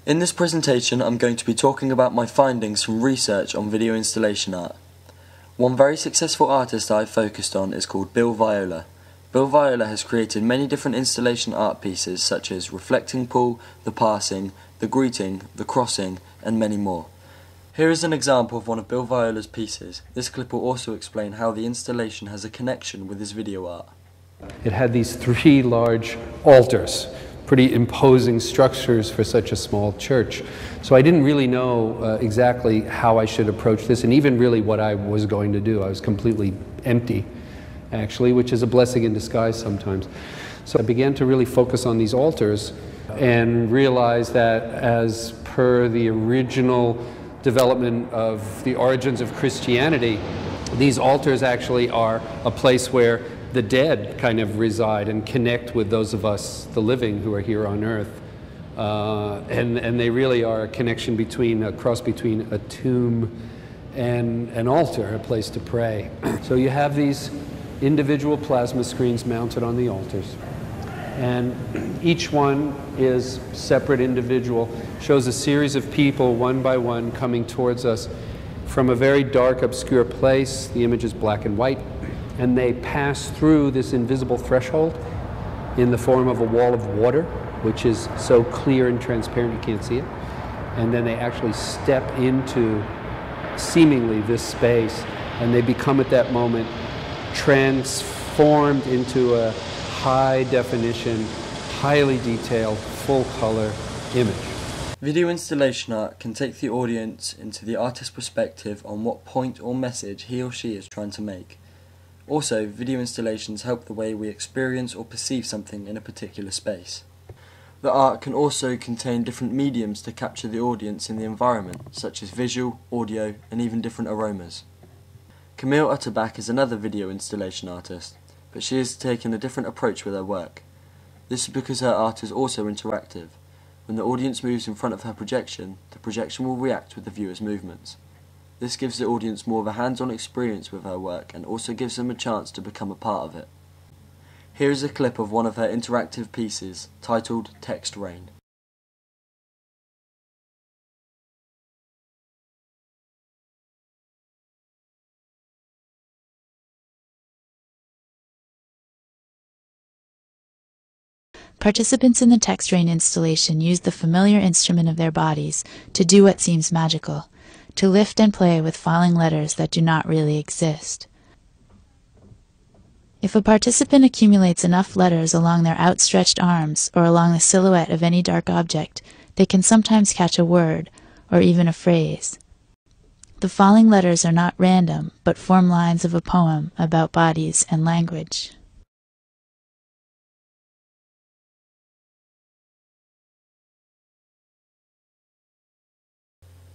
In this presentation, I'm going to be talking about my findings from research on video installation art. One very successful artist I've focused on is called Bill Viola. Bill Viola has created many different installation art pieces such as Reflecting Pool, The Passing, The Greeting, The Crossing, and many more. Here is an example of one of Bill Viola's pieces. This clip will also explain how the installation has a connection with his video art. It had these three large altars, pretty imposing structures for such a small church. So I didn't really know exactly how I should approach this, and even really what I was going to do. I was completely empty, actually, which is a blessing in disguise sometimes. So I began to really focus on these altars and realize that as per the original development of the origins of Christianity, these altars actually are a place where the dead kind of reside and connect with those of us, the living, who are here on earth. And they really are a connection between, a cross between a tomb and an altar, a place to pray. So you have these individual plasma screens mounted on the altars. And each one is separate individual, shows a series of people one by one coming towards us from a very dark, obscure place. The image is black and white, and they pass through this invisible threshold in the form of a wall of water, which is so clear and transparent you can't see it. And then they actually step into seemingly this space, and they become at that moment transformed into a high-definition, highly detailed, full-color image. Video installation art can take the audience into the artist's perspective on what point or message he or she is trying to make. Also, video installations help the way we experience or perceive something in a particular space. The art can also contain different mediums to capture the audience in the environment, such as visual, audio, and even different aromas. Camille Utterbach is another video installation artist, but she has taken a different approach with her work. This is because her art is also interactive. When the audience moves in front of her projection, the projection will react with the viewer's movements. This gives the audience more of a hands-on experience with her work and also gives them a chance to become a part of it. Here is a clip of one of her interactive pieces, titled Text Rain. Participants in the text rain installation use the familiar instrument of their bodies to do what seems magical, to lift and play with falling letters that do not really exist. If a participant accumulates enough letters along their outstretched arms or along the silhouette of any dark object, they can sometimes catch a word or even a phrase. The falling letters are not random, but form lines of a poem about bodies and language.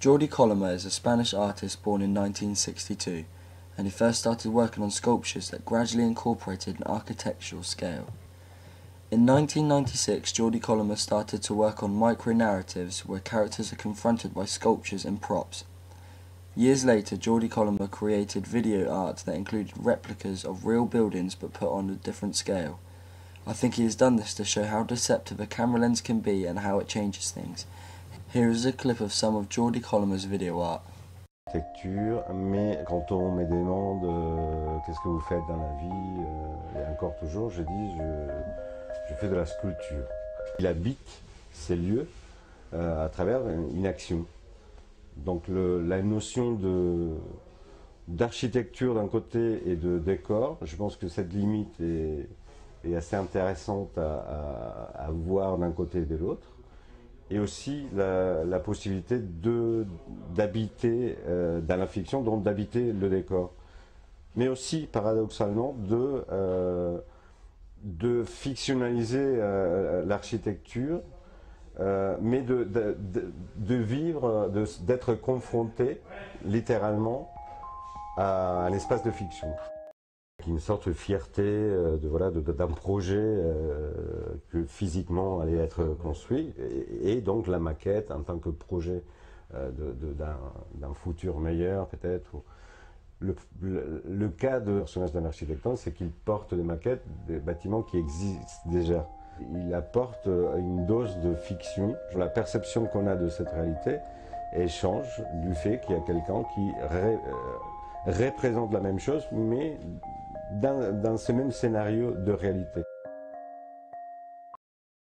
Jordi Coloma is a Spanish artist born in 1962, and he first started working on sculptures that gradually incorporated an architectural scale. In 1996, Jordi Coloma started to work on micro-narratives where characters are confronted by sculptures and props. Years later, Jordi Coloma created video art that included replicas of real buildings but put on a different scale. I think he has done this to show how deceptive a camera lens can be and how it changes things. Here is a clip of some of Jordi Coloma's video art. Mais quand on me demande qu'est-ce que vous faites dans la vie, et encore toujours, je dis je fais de la sculpture. Il habite ces lieux à travers une action. Donc la notion d'architecture d'un côté et de décor, je pense que cette limite est assez intéressante à voir d'un côté et de l'autre. Et aussi la possibilité d'habiter dans la fiction, donc d'habiter le décor. Mais aussi, paradoxalement, de fictionnaliser l'architecture, mais de vivre, d'être confronté littéralement à un espace de fiction. Une sorte de fierté d'un projet que physiquement allait être construit, et donc la maquette en tant que projet d'un futur meilleur peut-être. Le cas de personnage d'un architecte, c'est qu'il porte des maquettes des bâtiments qui existent déjà. Il apporte une dose de fiction. La perception qu'on a de cette réalité, elle change du fait qu'il y a quelqu'un qui représente la même chose, mais dans ce même scénario de réalité.